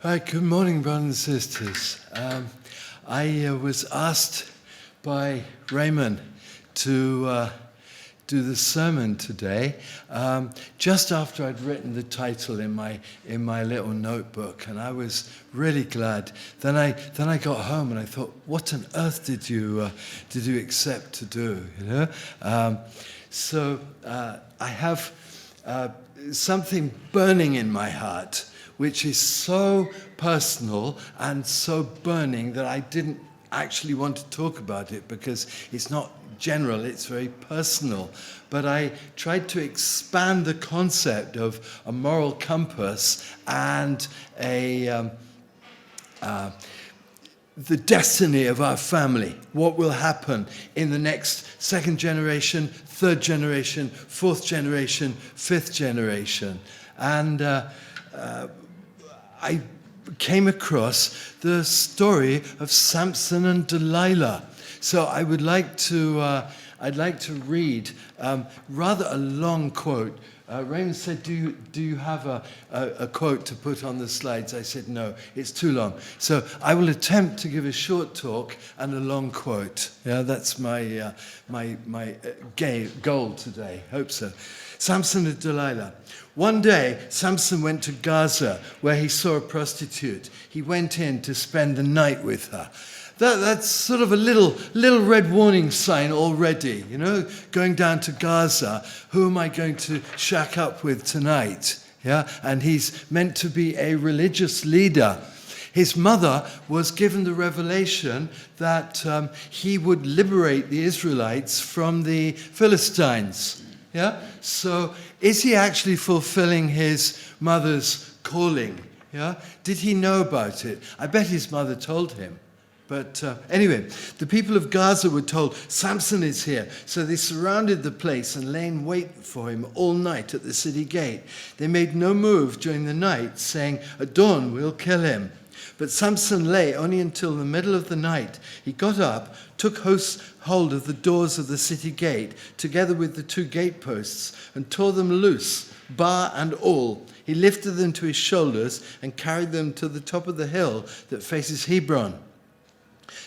Right, good morning, brothers and sisters. I was asked by Raymond to do the sermon today, just after I'd written the title in my little notebook, and I was really glad. Then I got home and I thought, what on earth did you accept to do? You know, so I have something burning in my heart, which is so personal and so burning that I didn't actually want to talk about it because it's not general, it's very personal. But I tried to expand the concept of a moral compass and the destiny of our family, what will happen in the next second generation, third generation, fourth generation, fifth generation. And I came across the story of Samson and Delilah. So I would like to, I'd like to read rather a long quote. Raymond said, do you have a quote to put on the slides? I said, no, it's too long. So I will attempt to give a short talk and a long quote. Yeah, that's my goal today. Hope so. Samson and Delilah. One day, Samson went to Gaza, where he saw a prostitute. He went in to spend the night with her. That's sort of a little red warning sign already, you know, going down to Gaza. Who am I going to shack up with tonight? Yeah, and he's meant to be a religious leader. His mother was given the revelation that he would liberate the Israelites from the Philistines. Yeah, so is he actually fulfilling his mother's calling? Yeah, did he know about it? I bet his mother told him. But anyway, the people of Gaza were told, Samson is here. So they surrounded the place and lay in wait for him all night at the city gate. They made no move during the night, saying, at dawn we'll kill him. But Samson lay only until the middle of the night. He got up, took hold of the doors of the city gate, together with the two gateposts, and tore them loose, bar and all. He lifted them to his shoulders and carried them to the top of the hill that faces Hebron.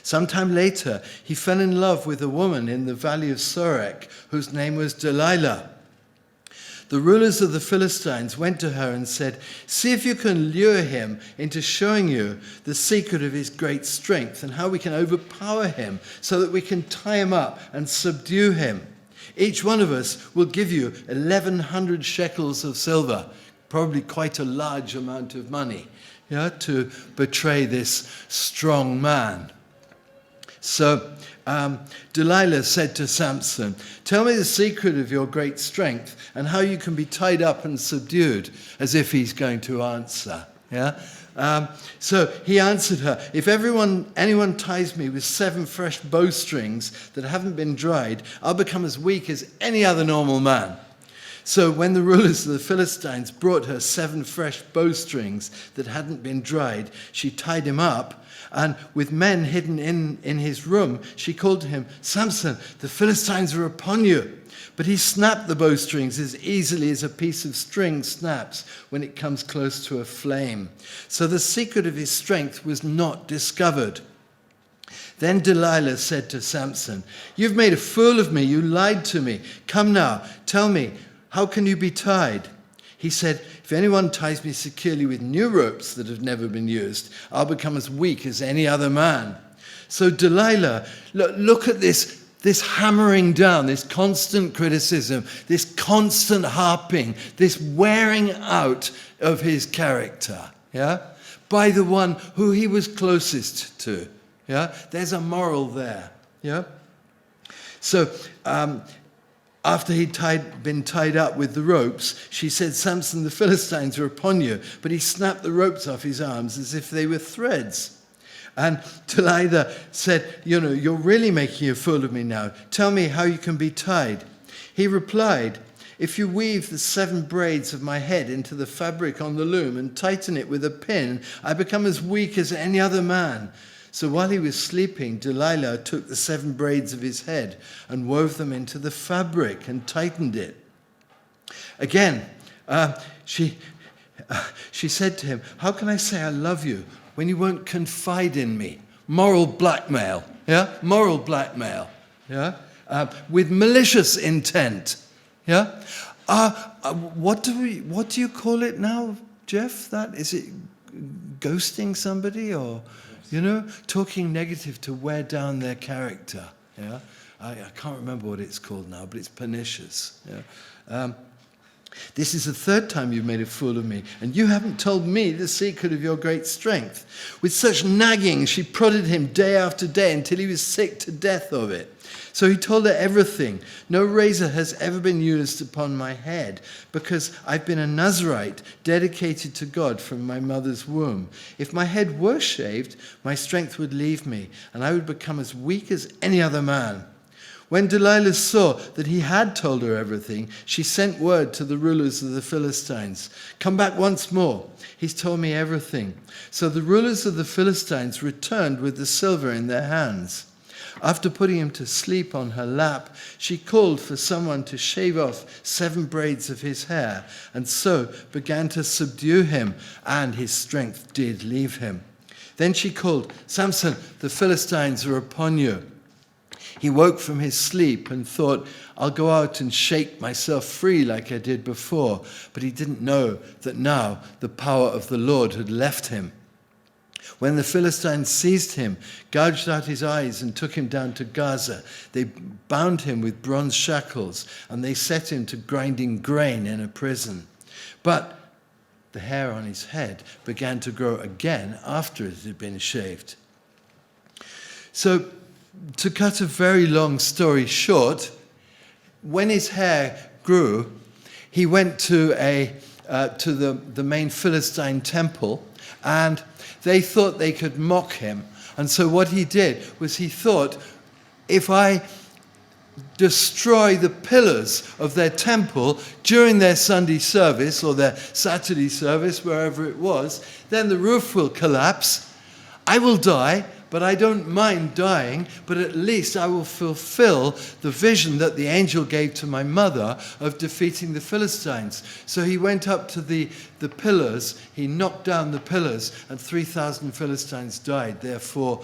Sometime later, he fell in love with a woman in the valley of Sorek, whose name was Delilah. The rulers of the Philistines went to her and said, see if you can lure him into showing you the secret of his great strength and how we can overpower him so that we can tie him up and subdue him. Each one of us will give you 1,100 shekels of silver, probably quite a large amount of money, to betray this strong man. So Delilah said to Samson, tell me the secret of your great strength and how you can be tied up and subdued, as if he's going to answer. Yeah. So he answered her, if anyone ties me with 7 fresh bowstrings that haven't been dried, I'll become as weak as any other normal man. So when the rulers of the Philistines brought her 7 fresh bowstrings that hadn't been dried, she tied him up, and with men hidden in his room, she called to him, Samson, the Philistines are upon you. But he snapped the bowstrings as easily as a piece of string snaps when it comes close to a flame. So the secret of his strength was not discovered. Then Delilah said to Samson, you've made a fool of me, you lied to me. Come now, tell me, how can you be tied? He said, if anyone ties me securely with new ropes that have never been used, I'll become as weak as any other man. So Delilah, look at this hammering down, this constant criticism, this constant harping, this wearing out of his character, by the one who he was closest to. There's a moral there. So after he'd been tied up with the ropes, she said, Samson, the Philistines are upon you. But he snapped the ropes off his arms as if they were threads. And Delilah said, you're really making a fool of me now. Tell me how you can be tied. He replied, if you weave the 7 braids of my head into the fabric on the loom and tighten it with a pin, I become as weak as any other man. So while he was sleeping, Delilah took the 7 braids of his head and wove them into the fabric and tightened it. Again, she She said to him, "How can I say I love you when you won't confide in me?" Moral blackmail, yeah? Moral blackmail, yeah? With malicious intent, yeah? What do you call it now, Jeff? Is it ghosting somebody, or, talking negative to wear down their character, yeah? I can't remember what it's called now, but it's pernicious, yeah? This is the third time you've made a fool of me, and you haven't told me the secret of your great strength. With such nagging, she prodded him day after day until he was sick to death of it. So he told her everything. "No razor has ever been used upon my head, because I've been a Nazirite, dedicated to God from my mother's womb. If my head were shaved, my strength would leave me, and I would become as weak as any other man." When Delilah saw that he had told her everything, she sent word to the rulers of the Philistines, "Come back once more. He's told me everything." So the rulers of the Philistines returned with the silver in their hands. After putting him to sleep on her lap, she called for someone to shave off 7 braids of his hair, and so began to subdue him, and his strength did leave him. Then she called, "Samson, the Philistines are upon you." He woke from his sleep and thought, "I'll go out and shake myself free like I did before." But he didn't know that now the power of the Lord had left him. When the Philistines seized him, gouged out his eyes, and took him down to Gaza, they bound him with bronze shackles, and they set him to grinding grain in a prison. But the hair on his head began to grow again after it had been shaved. So, to cut a very long story short, when his hair grew, he went to the main Philistine temple, and they thought they could mock him. And so what he did was he thought, if I destroy the pillars of their temple during their Sunday service or their Saturday service, wherever it was, then the roof will collapse. I will die, but I don't mind dying, but at least I will fulfill the vision that the angel gave to my mother of defeating the Philistines. So he went up to the pillars, he knocked down the pillars, and 3,000 Philistines died, therefore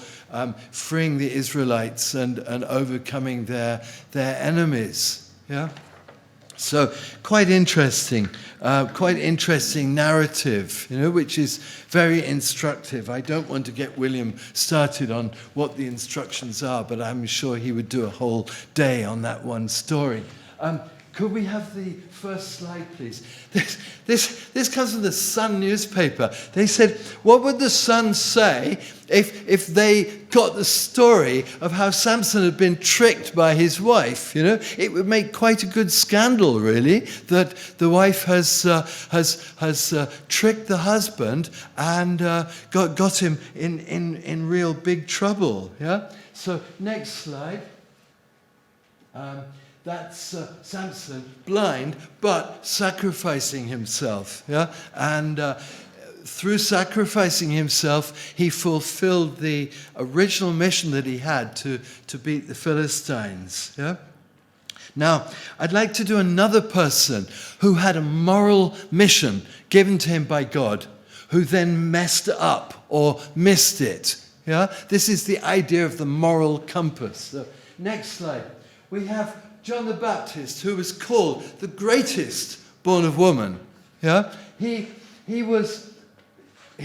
freeing the Israelites and overcoming their enemies. Yeah? So quite interesting narrative, which is very instructive. I don't want to get William started on what the instructions are, but I'm sure he would do a whole day on that one story. Could we have the first slide, please? This comes from the Sun newspaper. They said, what would the Sun say if they got the story of how Samson had been tricked by his wife? It would make quite a good scandal, really, that the wife has tricked the husband and got him in real big trouble. Yeah. So next slide. That's Samson, blind, but sacrificing himself. Yeah? And through sacrificing himself, he fulfilled the original mission that he had to beat the Philistines. Yeah? Now, I'd like to do another person who had a moral mission given to him by God, who then messed up or missed it. Yeah? This is the idea of the moral compass. So, next slide. We have John the Baptist, who was called the greatest born of woman. Yeah? He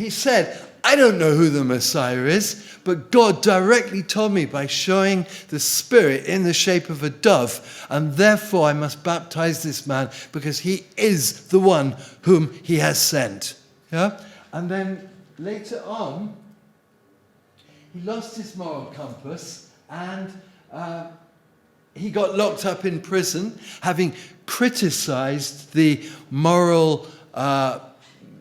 said, I don't know who the Messiah is, but God directly told me by showing the Spirit in the shape of a dove, and therefore I must baptize this man because he is the one whom he has sent. Yeah? And then later on, he lost his moral compass and he got locked up in prison, having criticized the moral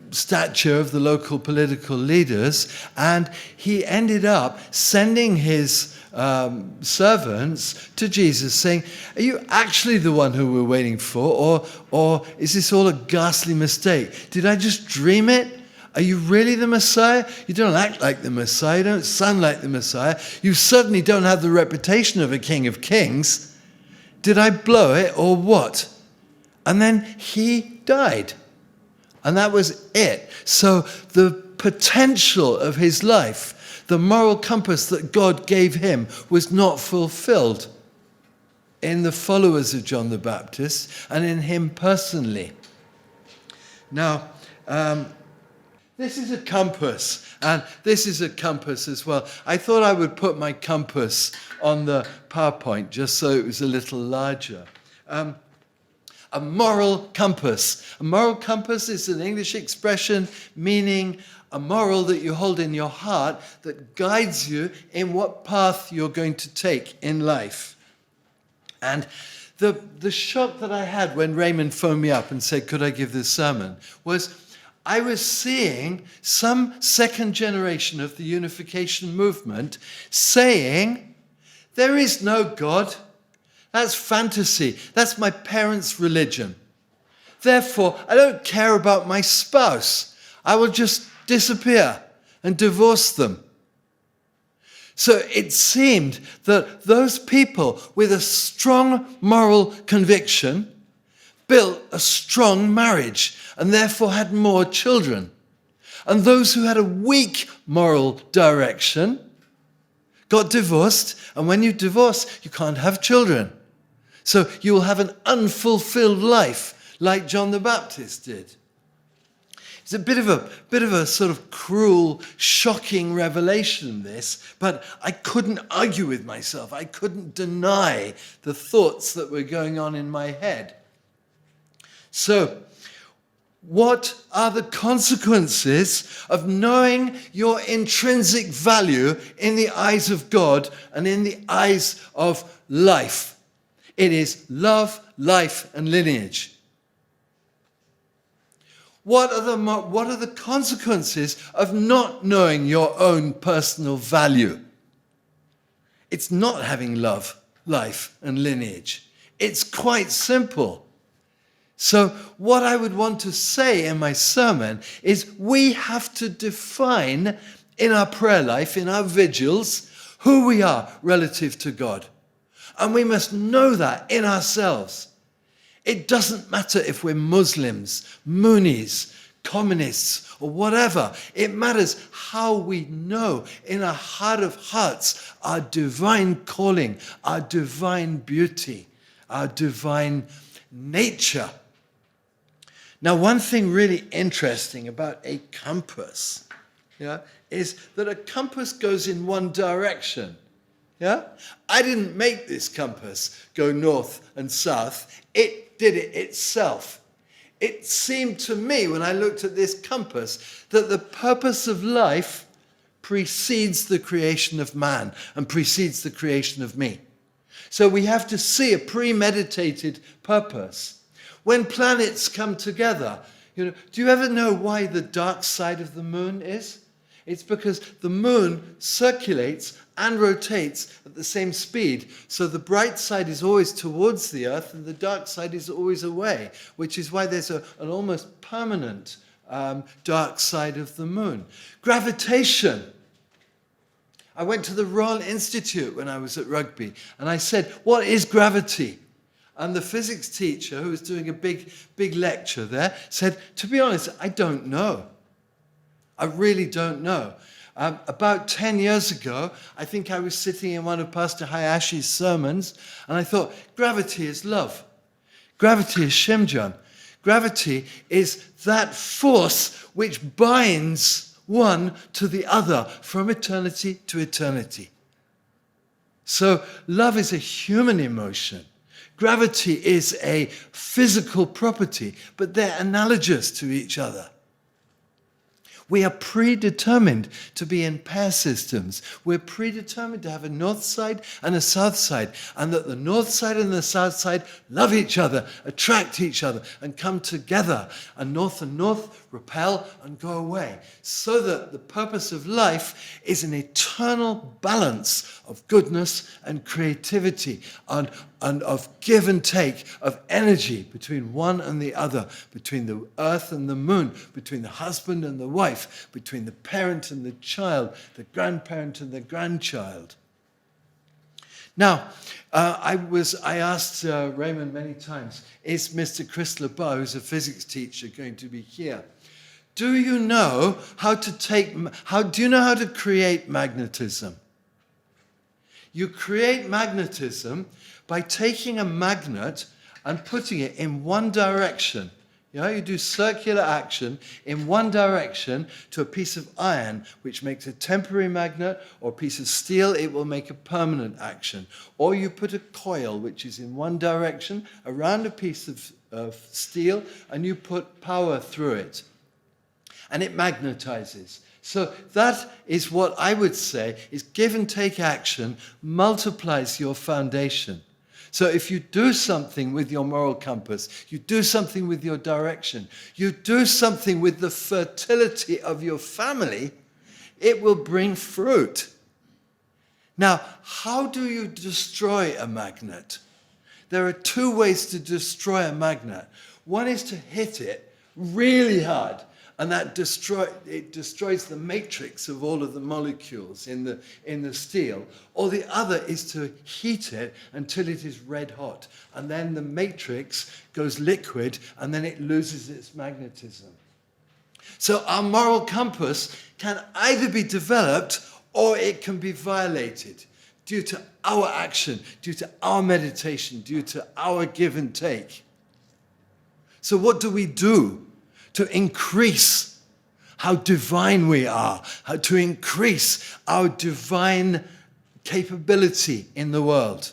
stature of the local political leaders, and he ended up sending his servants to Jesus saying, are you actually the one who we're waiting for, or is this all a ghastly mistake? Did I just dream it? Are you really the Messiah? You don't act like the Messiah. You don't sound like the Messiah. You certainly don't have the reputation of a King of Kings. Did I blow it or what? And then he died. And that was it. So the potential of his life, the moral compass that God gave him, was not fulfilled in the followers of John the Baptist and in him personally. Now, this is a compass, and this is a compass as well. I thought I would put my compass on the PowerPoint just so it was a little larger. A moral compass. A moral compass is an English expression meaning a moral that you hold in your heart that guides you in what path you're going to take in life. And the shock that I had when Raymond phoned me up and said, could I give this sermon, was I was seeing some second generation of the Unification movement saying, there is no God. That's fantasy. That's my parents' religion. Therefore, I don't care about my spouse. I will just disappear and divorce them. So it seemed that those people with a strong moral conviction built a strong marriage and therefore had more children. And those who had a weak moral direction got divorced, and when you divorce, you can't have children. So you will have an unfulfilled life like John the Baptist did. It's a bit of a sort of cruel, shocking revelation, this, but I couldn't argue with myself. I couldn't deny the thoughts that were going on in my head. So, what are the consequences of knowing your intrinsic value in the eyes of God and in the eyes of life? It is love, life, and lineage. What are the consequences of not knowing your own personal value? It's not having love, life, and lineage. It's quite simple. So what I would want to say in my sermon is we have to define in our prayer life, in our vigils, who we are relative to God. And we must know that in ourselves. It doesn't matter if we're Muslims, Moonies, communists, or whatever. It matters how we know in our heart of hearts our divine calling, our divine beauty, our divine nature. Now, one thing really interesting about a compass, is that a compass goes in one direction. I didn't make this compass go north and south. It did it itself. It seemed to me when I looked at this compass that the purpose of life precedes the creation of man and precedes the creation of me. So we have to see a premeditated purpose. When planets come together, do you ever know why the dark side of the moon is? It's because the moon circulates and rotates at the same speed. So the bright side is always towards the Earth and the dark side is always away, which is why there's an almost permanent dark side of the moon. Gravitation. I went to the Royal Institute when I was at rugby and I said, what is gravity? And the physics teacher, who was doing a big lecture there, said, to be honest, I don't know. I really don't know. About 10 years ago, I think I was sitting in one of Pastor Hayashi's sermons, and I thought, gravity is love. Gravity is Shimjan. Gravity is that force which binds one to the other from eternity to eternity. So love is a human emotion. Gravity is a physical property, but they're analogous to each other. We are predetermined to be in pair systems. We're predetermined to have a north side and a south side, and that the north side and the south side love each other, attract each other, and come together. And north repel and go away. So that the purpose of life is an eternal balance of goodness and creativity, and of give and take, of energy between one and the other, between the earth and the moon, between the husband and the wife, between the parent and the child, the grandparent and the grandchild. Now, I asked Raymond many times, is Mr. Chris LeBeau, who's a physics teacher, going to be here? Do you know how to create magnetism? You create magnetism by taking a magnet and putting it in one direction. You do circular action in one direction to a piece of iron, which makes a temporary magnet, or a piece of steel, it will make a permanent action. Or you put a coil, which is in one direction, around a piece of steel, and you put power through it. And it magnetizes. So that is what I would say is give and take action multiplies your foundation. So if you do something with your moral compass, you do something with your direction, you do something with the fertility of your family, it will bring fruit. Now, how do you destroy a magnet? There are two ways to destroy a magnet. One is to hit it really hard, and that destroys the matrix of all of the molecules in the steel. Or the other is to heat it until it is red hot. And then the matrix goes liquid, and then it loses its magnetism. So our moral compass can either be developed or it can be violated due to our action, due to our meditation, due to our give and take. So what do we do to increase how divine we are, how to increase our divine capability in the world?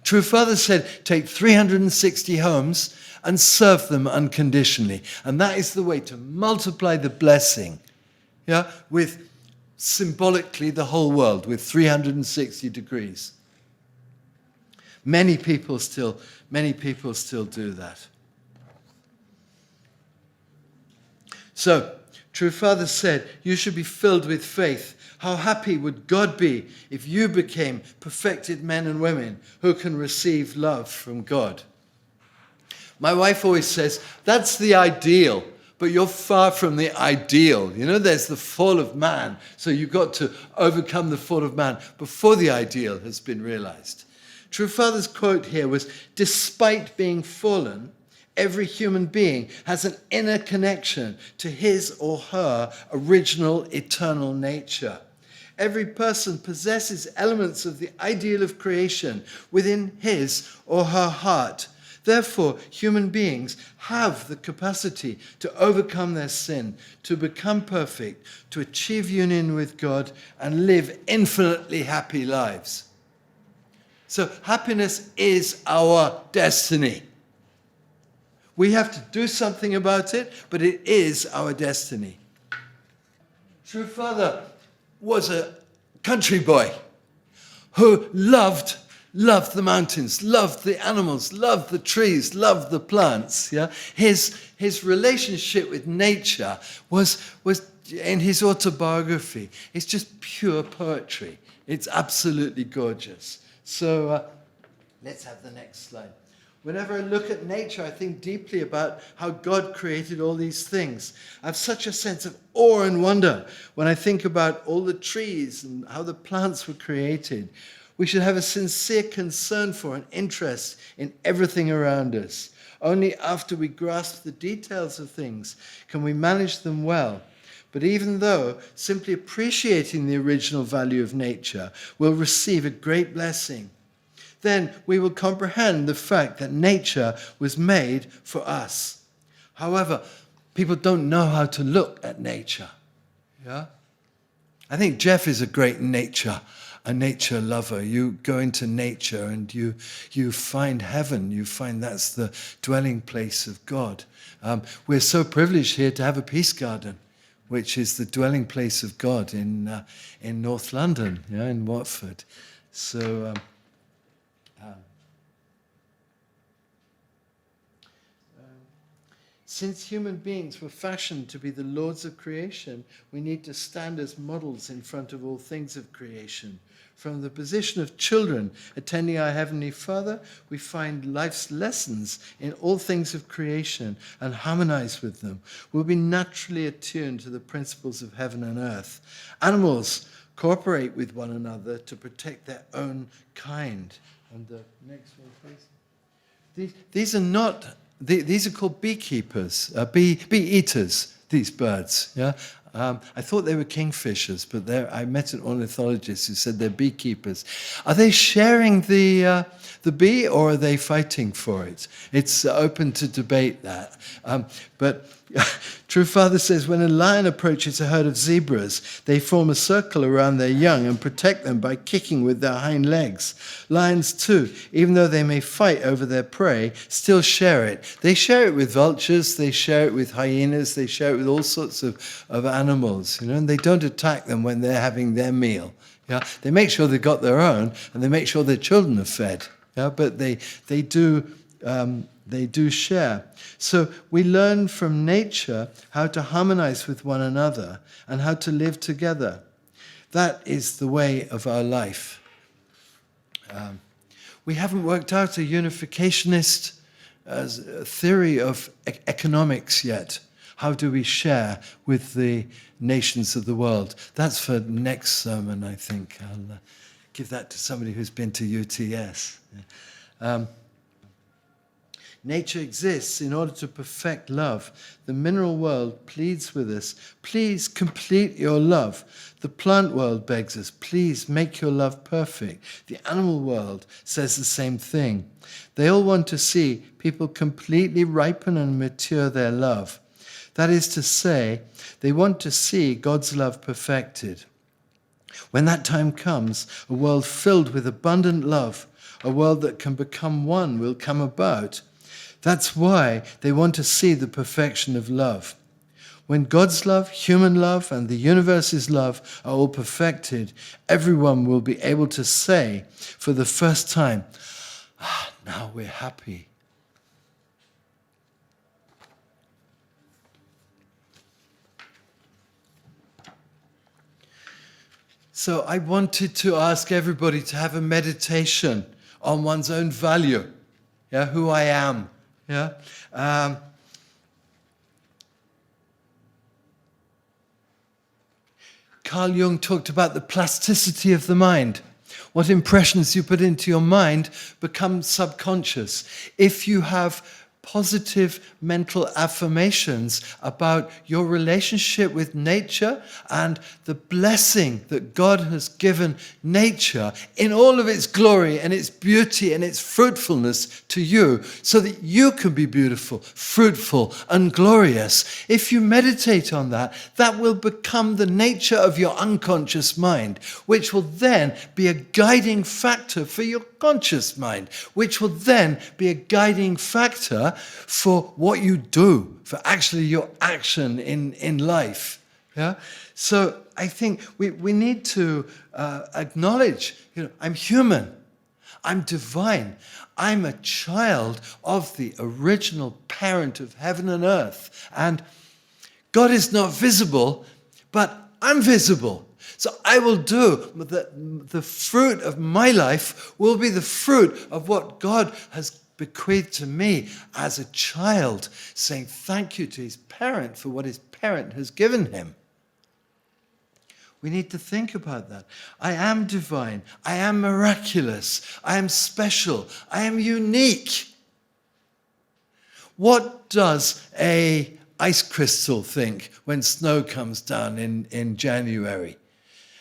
True Father said, take 360 homes and serve them unconditionally. And that is the way to multiply the blessing, with symbolically the whole world, with 360 degrees. Many people still do that. So, True Father said, you should be filled with faith. How happy would God be if you became perfected men and women who can receive love from God? My wife always says, that's the ideal, but you're far from the ideal. There's the fall of man, so you've got to overcome the fall of man before the ideal has been realized. True Father's quote here was, despite being fallen, every human being has an inner connection to his or her original eternal nature. Every person possesses elements of the ideal of creation within his or her heart. Therefore, human beings have the capacity to overcome their sin, to become perfect, to achieve union with God, and live infinitely happy lives. So happiness is our destiny. We have to do something about it, but it is our destiny. True Father was a country boy who loved the mountains, loved the animals, loved the trees, loved the plants. His relationship with nature was in his autobiography. It's just pure poetry. It's absolutely gorgeous. So let's have the next slide. Whenever I look at nature, I think deeply about how God created all these things. I have such a sense of awe and wonder when I think about all the trees and how the plants were created. We should have a sincere concern for and interest in everything around us. Only after we grasp the details of things can we manage them well. But even though simply appreciating the original value of nature will receive a great blessing, then we will comprehend the fact that nature was made for us. However, people don't know how to look at nature. I think Jeff is a great nature lover. You go into nature and you find heaven. You find that's the dwelling place of God. We're so privileged here to have a peace garden, which is the dwelling place of God in North London, in Watford. So. Since human beings were fashioned to be the lords of creation, we need to stand as models in front of all things of creation. From the position of children attending our Heavenly Father, we find life's lessons in all things of creation and harmonize with them. We'll be naturally attuned to the principles of heaven and earth. Animals cooperate with one another to protect their own kind. And the next one, please. These are called beekeepers, bee eaters. these birds. Yeah, I thought they were kingfishers, but I met an ornithologist who said they're beekeepers. Are they sharing the bee, or are they fighting for it? It's open to debate that. But True Father says, when a lion approaches a herd of zebras, they form a circle around their young and protect them by kicking with their hind legs. Lions too, even though they may fight over their prey, still share it. They share it with vultures, they share it with hyenas, they share it with all sorts of animals, and they don't attack them when they're having their meal. Yeah, they make sure they've got their own, and they make sure their children are fed. Yeah, but they do share. So we learn from nature how to harmonize with one another and how to live together. That is the way of our life. We haven't worked out a unificationist theory of economics yet. How do we share with the nations of the world? That's for next sermon, I think. I'll give that to somebody who's been to UTS. Nature exists in order to perfect love. The mineral world pleads with us, please complete your love. The plant world begs us, please make your love perfect. The animal world says the same thing. They all want to see people completely ripen and mature their love. That is to say, they want to see God's love perfected. When that time comes, a world filled with abundant love, a world that can become one, will come about. That's why they want to see the perfection of love. When God's love, human love, and the universe's love are all perfected, everyone will be able to say for the first time, now we're happy. So I wanted to ask everybody to have a meditation on one's own value, who I am. Carl Jung talked about the plasticity of the mind. What impressions you put into your mind become subconscious. If you have positive mental affirmations about your relationship with nature and the blessing that God has given nature in all of its glory and its beauty and its fruitfulness to you, so that you can be beautiful, fruitful, and glorious. If you meditate on that, that will become the nature of your unconscious mind, which will then be a guiding factor for your conscious mind, which will then be a guiding factor for what you do, for actually your action in life. So I think we need to acknowledge, I'm human, I'm divine, I'm a child of the original parent of heaven and earth, and God is not visible, but I'm visible. So I will do, the fruit of my life will be the fruit of what God has bequeathed to me as a child, saying thank you to his parent for what his parent has given him. We need to think about that. I am divine. I am miraculous. I am special. I am unique. What does an ice crystal think when snow comes down in January?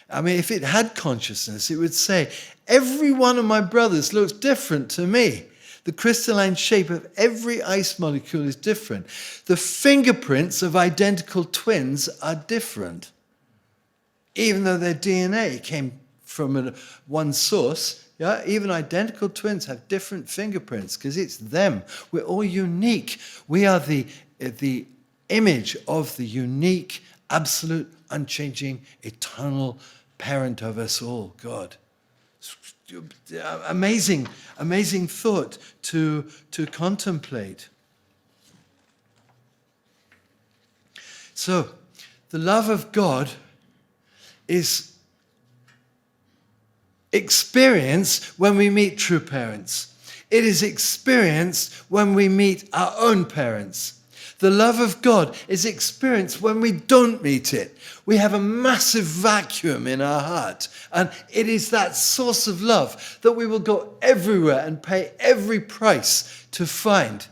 I mean, if it had consciousness, it would say, every one of my brothers looks different to me. The crystalline shape of every ice molecule is different. The fingerprints of identical twins are different. Even though their DNA came from one source, even identical twins have different fingerprints because it's them. We're all unique. We are the image of the unique, absolute, unchanging, eternal parent of us all, God. Amazing thought to contemplate. So, the love of God is experienced when we meet true parents. It is experienced when we meet our own parents. The love of God is experienced when we don't meet it. We have a massive vacuum in our heart. And it is that source of love that we will go everywhere and pay every price to find.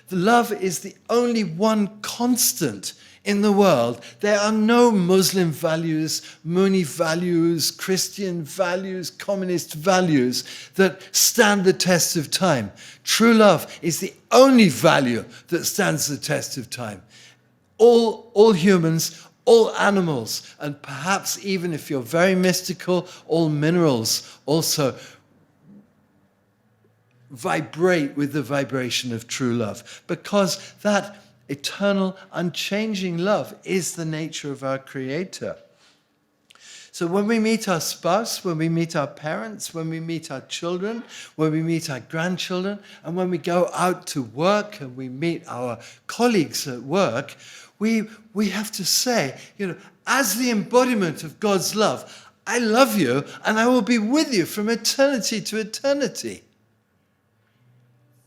The love is the only one constant In the world, there are no Muslim values, Sunni values, Christian values, communist values that stand the test of time. True love is the only value that stands the test of time. All humans, all animals, and perhaps even if you're very mystical, all minerals also vibrate with the vibration of true love, because that eternal, unchanging love is the nature of our Creator. So when we meet our spouse, when we meet our parents, when we meet our children, when we meet our grandchildren, and when we go out to work and we meet our colleagues at work, we have to say, as the embodiment of God's love, I love you and I will be with you from eternity to eternity.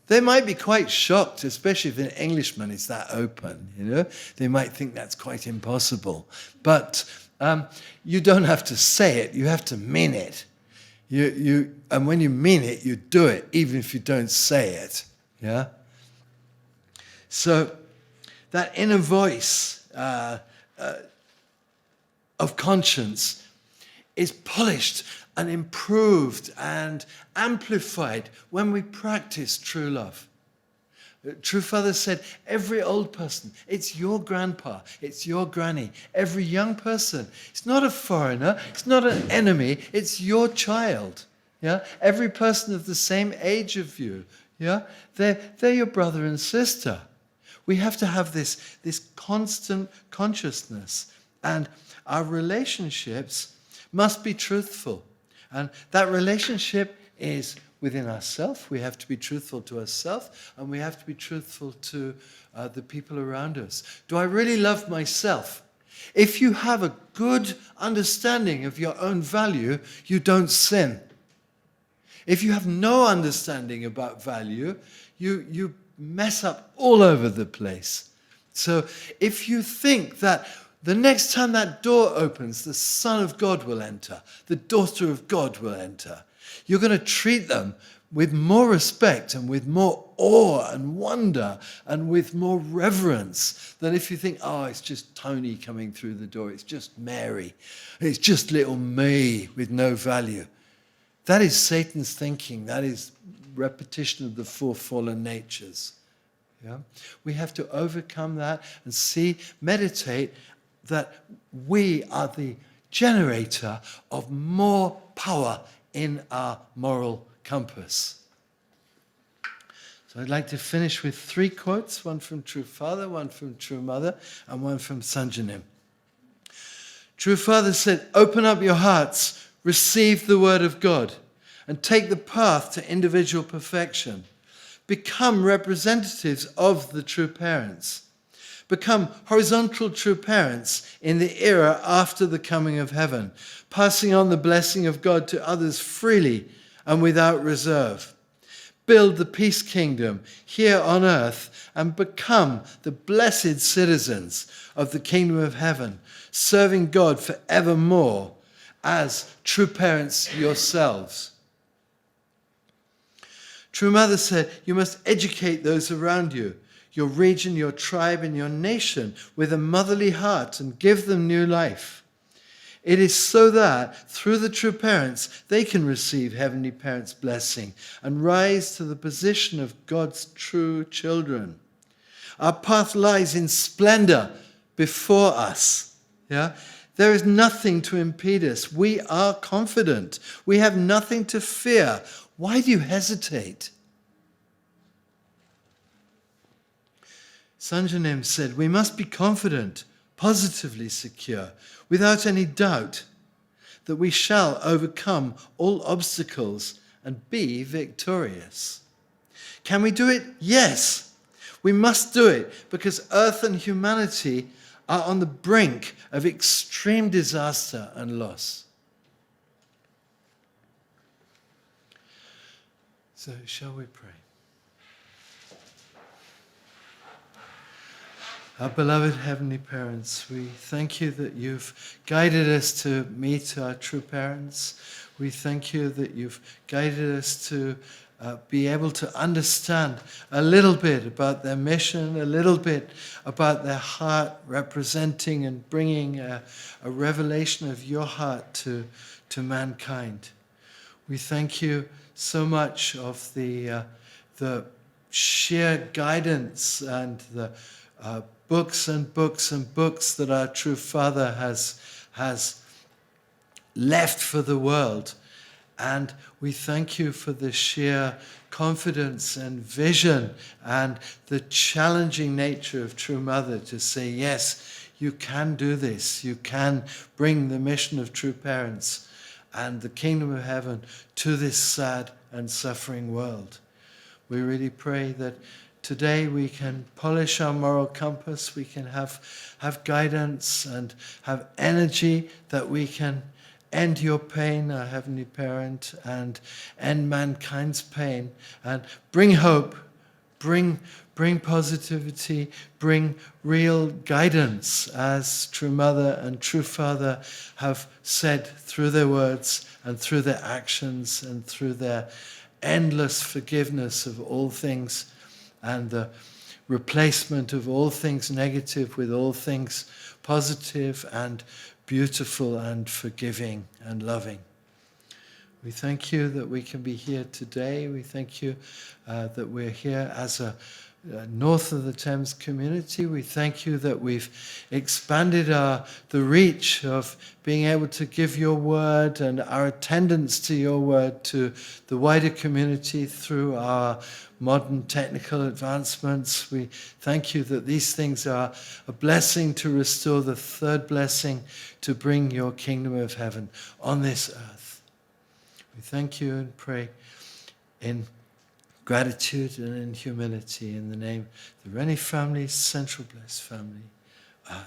They might be quite shocked, especially if an Englishman is that open, They might think that's quite impossible. But you don't have to say it, you have to mean it. And when you mean it, you do it, even if you don't say it. Yeah? So that inner voice of conscience is polished and improved and amplified when we practice true love. True Father said, every old person, it's your grandpa, it's your granny. Every young person, it's not a foreigner, it's not an enemy, it's your child. Yeah? Every person of the same age of you, yeah? They're your brother and sister. We have to have this constant consciousness, and our relationships must be truthful. And that relationship is within ourselves. We have to be truthful to ourselves, and we have to be truthful to the people around us. Do I really love myself? If you have a good understanding of your own value, you don't sin. If you have no understanding about value, you mess up all over the place. So if you think that the next time that door opens, the Son of God will enter, the daughter of God will enter, you're going to treat them with more respect and with more awe and wonder and with more reverence than if you think, oh, it's just Tony coming through the door, it's just Mary, it's just little me with no value. That is Satan's thinking. That is repetition of the four fallen natures. Yeah? We have to overcome that and meditate that we are the generator of more power in our moral compass. So I'd like to finish with 3 quotes, one from True Father, one from True Mother, and one from Sanjanim. True Father said, open up your hearts, receive the word of God, and take the path to individual perfection. Become representatives of the true parents. Become horizontal true parents in the era after the coming of heaven, passing on the blessing of God to others freely and without reserve. Build the peace kingdom here on earth and become the blessed citizens of the kingdom of heaven, serving God forevermore as true parents yourselves. True Mother said, you must educate those around you, your region, your tribe, and your nation with a motherly heart and give them new life. It is so that through the true parents, they can receive Heavenly Parents' blessing and rise to the position of God's true children. Our path lies in splendor before us. Yeah? There is nothing to impede us. We are confident. We have nothing to fear. Why do you hesitate? Sanjanim said, we must be confident, positively secure, without any doubt that we shall overcome all obstacles and be victorious. Can we do it? Yes. We must do it because earth and humanity are on the brink of extreme disaster and loss. So shall we pray? Our beloved Heavenly Parents, we thank you that you've guided us to meet our true parents. We thank you that you've guided us to be able to understand a little bit about their mission, a little bit about their heart, representing and bringing a revelation of your heart to mankind. We thank you so much of the sheer guidance and the books and books and books that our true Father has left for the world. And we thank you for the sheer confidence and vision and the challenging nature of True Mother to say, yes, you can do this. You can bring the mission of true parents and the kingdom of heaven to this sad and suffering world. We really pray that today we can polish our moral compass, we can have guidance and have energy that we can end your pain, our Heavenly Parent, and end mankind's pain, and bring hope, bring positivity, bring real guidance, as True Mother and True Father have said through their words and through their actions and through their endless forgiveness of all things and the replacement of all things negative with all things positive and beautiful and forgiving and loving. We thank you that we can be here today. We thank you that we're here as a north of the Thames community. We thank you that we've expanded the reach of being able to give your word and our attendance to your word to the wider community through our modern technical advancements. We thank you that these things are a blessing to restore the third blessing, to bring your kingdom of heaven on this earth. We thank you and pray in gratitude and in humility in the name of the Rennie family, Central Blessed family. Amen.